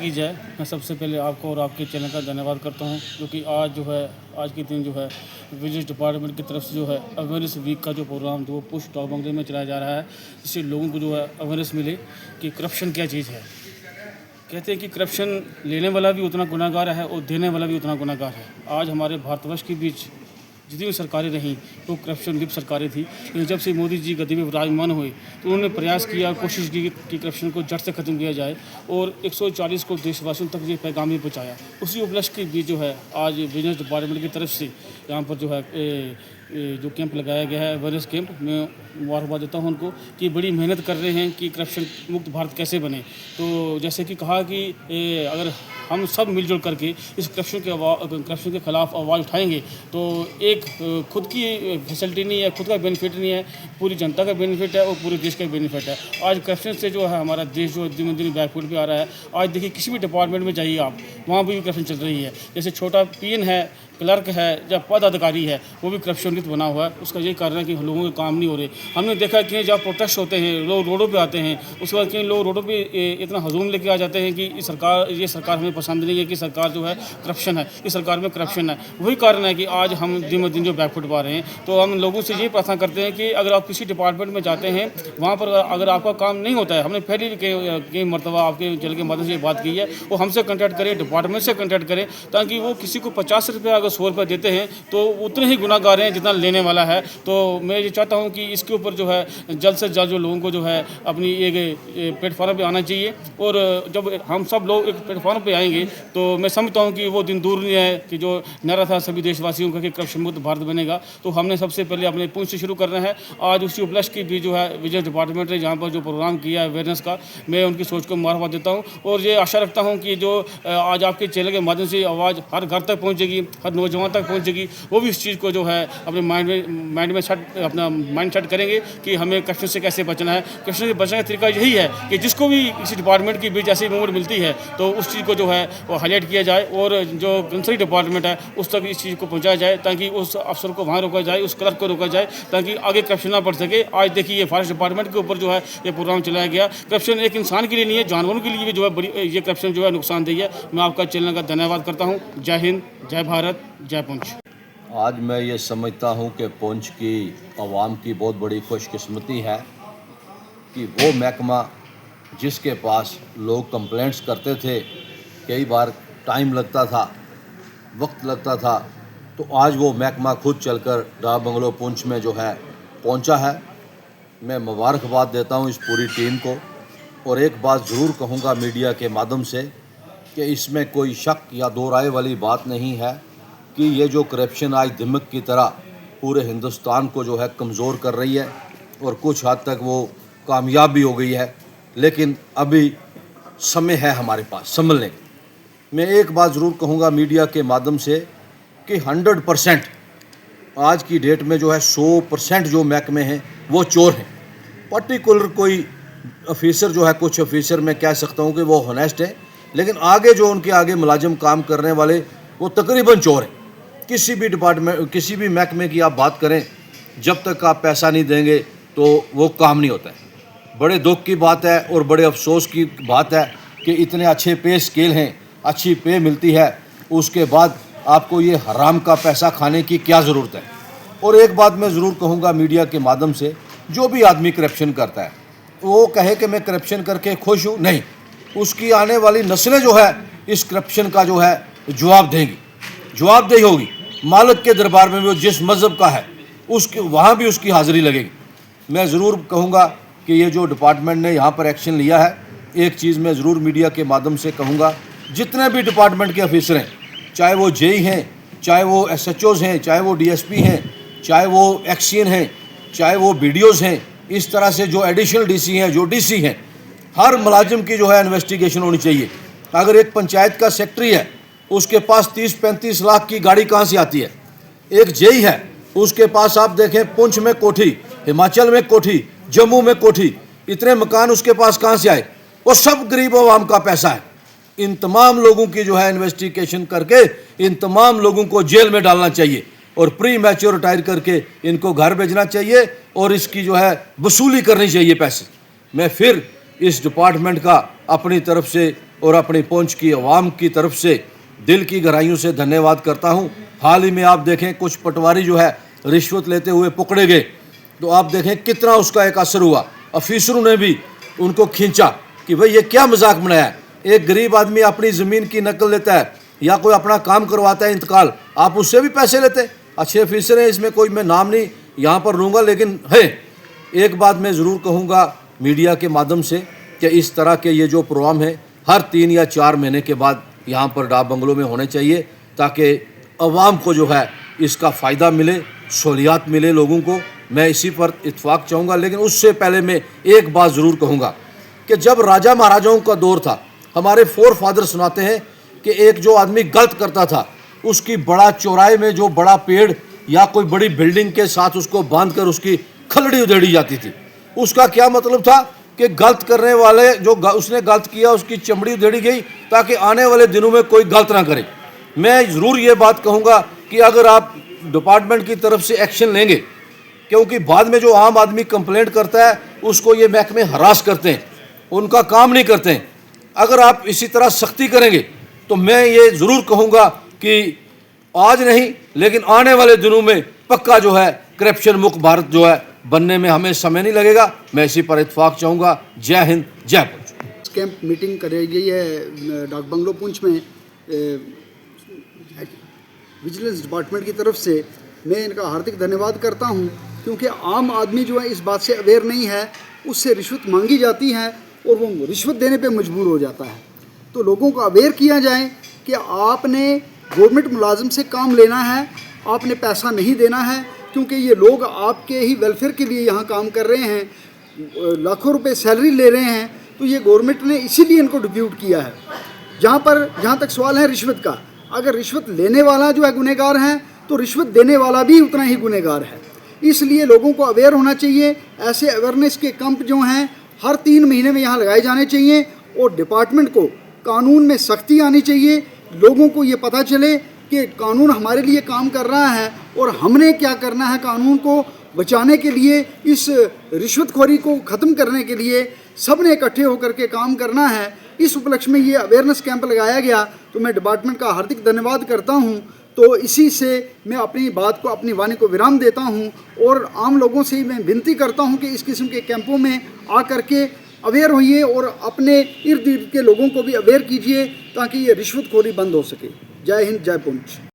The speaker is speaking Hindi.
की जाए। मैं सबसे पहले आपको और आपके चैनल का धन्यवाद करता हूं, क्योंकि आज के दिन जो है विजिलेंस डिपार्टमेंट की तरफ से जो है अवेयरनेस वीक का जो प्रोग्राम जो पुश टॉप बंगले में चलाया जा रहा है, जिससे लोगों को जो है अवेयरनेस मिले कि करप्शन क्या चीज़ है। कहते हैं कि करप्शन लेने वाला भी उतना गुनहगार है और देने वाला भी उतना गुनहगार है। आज हमारे भारतवर्ष के बीच जितनी भी सरकारें रहीं वो करप्शन लिप्त सरकारें थी, लेकिन जब से मोदी जी गद्दी में विराजमान हुए तो उन्होंने प्रयास किया, कोशिश की कि करप्शन को जड़ से ख़त्म किया जाए और 140 को देशवासियों तक ये पैगाम भी पहुँचाया। उसी उपलक्ष्य के बीच जो है आज विजिलेंस डिपार्टमेंट की तरफ से यहाँ पर जो है जो कैंप लगाया गया है, अवेयरनेस कैंप, मैं मुबारकबाद देता हूँ उनको कि बड़ी मेहनत कर रहे हैं कि करप्शन मुक्त भारत कैसे बने। तो जैसे कि कहा कि अगर हम सब मिलजुल करके इस करप्शन के ख़िलाफ़ आवाज़ उठाएंगे तो एक खुद की फैसिलिटी नहीं है, खुद का बेनिफिट नहीं है, पूरी जनता का बेनिफिट है और पूरे देश का बेनिफिट है। आज करप्शन से जो है हमारा देश जो दिन दिन बैकफुट पे आ रहा है। आज देखिए किसी भी डिपार्टमेंट में जाइए आप, वहाँ भी करप्शन चल रही है। जैसे छोटा पीएन है, क्लर्क है या पद अधिकारी है, वो भी करप्शन युक्त बना हुआ है। उसका यही कारण है कि लोगों के काम नहीं हो रहे। हमने देखा कि जब प्रोटेस्ट होते हैं, लोग रोडों पे आते हैं, उसके बाद कई लोग रोडों पे इतना हजूम लेके आ जाते हैं कि ये सरकार हमें पसंद नहीं है, कि सरकार जो है करप्शन है, इस सरकार में करप्शन है। वही कारण है कि आज हम दिन ब दिन जो बैकफुट पा रहे हैं। तो हम लोगों से ये प्रार्थना करते हैं कि अगर आप किसी डिपार्टमेंट में जाते हैं, वहाँ पर अगर आपका काम नहीं होता है, हमने पहले भी कई मरतबा आपके चैनल के माध्यम से बात की है, वो हमसे कॉन्टैक्ट करें, डिपार्टमेंट से कॉन्टैक्ट करें, ताकि वो किसी को 50 रुपये अगर 100 रुपये देते हैं तो उतने ही गुनाहगार हैं जितना लेने वाला है। तो मैं ये चाहता हूँ कि इसके ऊपर जो है जल्द से जल्द जो लोगों को जो है अपनी एक प्लेटफॉर्म पे आना चाहिए। और जब हम सब लोग एक प्लेटफॉर्म पे आएंगे तो मैं समझता हूँ कि वो दिन दूर नहीं है कि जो नारा था सभी देशवासियों का कि करप्शन मुक्त भारत बनेगा। तो हमने सबसे पहले अपने पुंछ से शुरू करना है। आज उसी उपलक्ष्य की भी जो है विजिलेंस डिपार्टमेंट ने जहाँ पर जो प्रोग्राम किया है अवेयरनेस का, मैं उनकी सोच को मुबारकबाद देता हूँ और ये आशा रखता हूँ कि जो आज आपके चैनल के माध्यम से आवाज़ हर घर तक पहुँचेगी, हर नौजवान तक पहुँचेगी, वो भी इस चीज़ को जो है अपने माइंड में अपना माइंड सेट करेंगे कि हमें करप्शन से कैसे बचना है। करप्शन से बचने का तरीका यही है कि जिसको भी किसी डिपार्टमेंट की बीच ऐसी मूवमेंट मिलती है तो उस चीज़ को जो है वो हाईलाइट किया जाए और जो कंसर्न डिपार्टमेंट है उस तक इस चीज़ को पहुँचाया जाए, ताकि उस अफसर को वहाँ रोका जाए, उस क्लर्क को रोका जाए, ताकि आगे करप्शन ना बढ़ सके। आज देखिए ये फॉरेस्ट डिपार्टमेंट के ऊपर जो है ये प्रोग्राम चलाया गया। करप्शन एक इंसान के लिए नहीं है, जानवरों के लिए भी जो है बड़ी ये करप्शन जो है नुकसानदेह है। मैं आपका चैनल का धन्यवाद करता हूँ। जय हिंद, जय भारत, जय पुंछ। आज मैं ये समझता हूँ कि पुंछ की आवाम की बहुत बड़ी खुशकिस्मती है कि वो महकमा जिसके पास लोग कंप्लेंट्स करते थे, कई बार टाइम लगता था, वक्त लगता था, तो आज वो महकमा खुद चलकर डाक बंगलो पुंछ में जो है पहुँचा है। मैं मुबारकबाद देता हूँ इस पूरी टीम को। और एक बात ज़रूर कहूँगा मीडिया के माध्यम से कि इसमें कोई शक या दो राय वाली बात नहीं है कि ये जो करप्शन आज दिमक की तरह पूरे हिंदुस्तान को जो है कमज़ोर कर रही है और कुछ हद तक वो कामयाब भी हो गई है, लेकिन अभी समय है हमारे पास संभलने। मैं एक बात ज़रूर कहूँगा मीडिया के माध्यम से कि 100% आज की डेट में जो है 100% जो महकमे हैं वो चोर हैं। पर्टिकुलर कोई ऑफिसर जो है, कुछ ऑफिसर मैं कह सकता हूँ कि वो होनेस्ट है, लेकिन आगे जो उनके आगे मुलाजिम काम करने वाले वो तकरीबन चोर हैं। किसी भी डिपार्टमेंट, किसी भी महकमे की आप बात करें, जब तक आप पैसा नहीं देंगे तो वो काम नहीं होता है। बड़े दुख की बात है और बड़े अफसोस की बात है कि इतने अच्छे पे स्केल हैं, अच्छी पे मिलती है, उसके बाद आपको ये हराम का पैसा खाने की क्या ज़रूरत है। और एक बात मैं ज़रूर कहूँगा मीडिया के माध्यम से, जो भी आदमी करप्शन करता है वो कहे कि मैं करप्शन करके खुश हूँ, नहीं, उसकी आने वाली नस्लें जो है इस करप्शन का जो है जवाब देंगी, जवाबदेही होगी। मालिक के दरबार में वो जिस मज़हब का है उसके वहाँ भी उसकी हाज़िरी लगेगी। मैं ज़रूर कहूँगा कि ये जो डिपार्टमेंट ने यहाँ पर एक्शन लिया है, एक चीज़ मैं ज़रूर मीडिया के माध्यम से कहूँगा, जितने भी डिपार्टमेंट के ऑफिसर हैं, चाहे वो जेई हैं, चाहे वो SHOs हैं, चाहे वो DSP हैं, चाहे वो एक्सीएन हैं, चाहे वो BDOs हैं, इस तरह से जो एडिशनल DC हैं, जो DC हैं, हर मुलाजिम की जो है इन्वेस्टिगेशन होनी चाहिए। अगर एक पंचायत का सेक्रेटरी है, उसके पास 30-35 लाख की गाड़ी कहाँ से आती है? एक जेई है, उसके पास आप देखें पुंछ में कोठी, हिमाचल में कोठी, जम्मू में कोठी, इतने मकान उसके पास कहाँ से आए? वो सब गरीब आवाम का पैसा है। इन तमाम लोगों की जो है इन्वेस्टिगेशन करके इन तमाम लोगों को जेल में डालना चाहिए और प्री मैच्योर रिटायर करके इनको घर भेजना चाहिए और इसकी जो है वसूली करनी चाहिए पैसे। मैं फिर इस डिपार्टमेंट का अपनी तरफ से और अपनी पुंछ की आवाम की तरफ से दिल की गहराइयों से धन्यवाद करता हूँ। हाल ही में आप देखें कुछ पटवारी जो है रिश्वत लेते हुए पकड़े गए, तो आप देखें कितना उसका एक असर हुआ। अफीसरों ने भी उनको खींचा कि भाई ये क्या मजाक बनाया है। एक गरीब आदमी अपनी ज़मीन की नकल लेता है या कोई अपना काम करवाता है इंतकाल, आप उससे भी पैसे लेते। अच्छे अफीसर हैं, इसमें कोई मैं नाम नहीं यहाँ पर लूँगा, लेकिन है एक बात मैं ज़रूर कहूँगा मीडिया के माध्यम से कि इस तरह के ये जो प्रोग्राम है हर 3 या 4 महीने के बाद यहाँ पर डाक बंगलों में होने चाहिए, ताकि अवाम को जो है इसका फ़ायदा मिले, सहूलियात मिले लोगों को। मैं इसी पर इत्फाक चाहूँगा। लेकिन उससे पहले मैं एक बात ज़रूर कहूँगा कि जब राजा महाराजाओं का दौर था, हमारे फोर फादर सुनाते हैं कि एक जो आदमी गलत करता था उसकी बड़ा चौराहे में जो बड़ा पेड़ या कोई बड़ी बिल्डिंग के साथ उसको बांधकर उसकी खलड़ी उधेड़ी जाती थी। उसका क्या मतलब था कि गलत करने वाले जो उसने गलत किया उसकी चमड़ी उधेड़ी गई, ताकि आने वाले दिनों में कोई गलत ना करे। मैं ज़रूर ये बात कहूँगा कि अगर आप डिपार्टमेंट की तरफ से एक्शन लेंगे, क्योंकि बाद में जो आम आदमी कंप्लेंट करता है उसको ये महकमे हरास करते हैं, उनका काम नहीं करते हैं। अगर आप इसी तरह सख्ती करेंगे तो मैं ये ज़रूर कहूँगा कि आज नहीं लेकिन आने वाले दिनों में पक्का जो है करप्शन मुक्त भारत जो है बनने में हमें समय नहीं लगेगा। मैं इसी पर इत्फाक चाहूँगा। जय हिंद, जय पुंछ। कैंप मीटिंग कराई गई है डाक बंगलो पुंछ में विजिलेंस डिपार्टमेंट की तरफ से। मैं इनका हार्दिक धन्यवाद करता हूं, क्योंकि आम आदमी जो है इस बात से अवेयर नहीं है, उससे रिश्वत मांगी जाती है और वो रिश्वत देने पे मजबूर हो जाता है। तो लोगों को अवेयर किया जाए कि आपने गवर्नमेंट मुलाजिम से काम लेना है, आपने पैसा नहीं देना है, क्योंकि ये लोग आपके ही वेलफेयर के लिए यहाँ काम कर रहे हैं, लाखों रुपए सैलरी ले रहे हैं। तो ये गवर्नमेंट ने इसीलिए इनको डिप्यूट किया है। जहाँ तक सवाल है रिश्वत का, अगर रिश्वत लेने वाला जो है गुनहगार है तो रिश्वत देने वाला भी उतना ही गुनहगार है। इसलिए लोगों को अवेयर होना चाहिए। ऐसे अवेयरनेस के कैंप जो हैं हर 3 महीने में यहाँ लगाए जाने चाहिए और डिपार्टमेंट को कानून में सख्ती आनी चाहिए। लोगों को ये पता चले कि कानून हमारे लिए काम कर रहा है और हमने क्या करना है कानून को बचाने के लिए। इस रिश्वतखोरी को ख़त्म करने के लिए सब ने इकट्ठे होकर के काम करना है। इस उपलक्ष्य में ये अवेयरनेस कैंप लगाया गया, तो मैं डिपार्टमेंट का हार्दिक धन्यवाद करता हूँ। तो इसी से मैं अपनी बात को, अपनी वाणी को विराम देता हूँ और आम लोगों से मैं विनती करता हूँ कि इस किस्म के कैंपों में आकर के अवेयर होइए और अपने इर्द गिर्द के लोगों को भी अवेयर कीजिए, ताकि ये रिश्वतखोरी बंद हो सके। जय हिंद, जय पुंछ।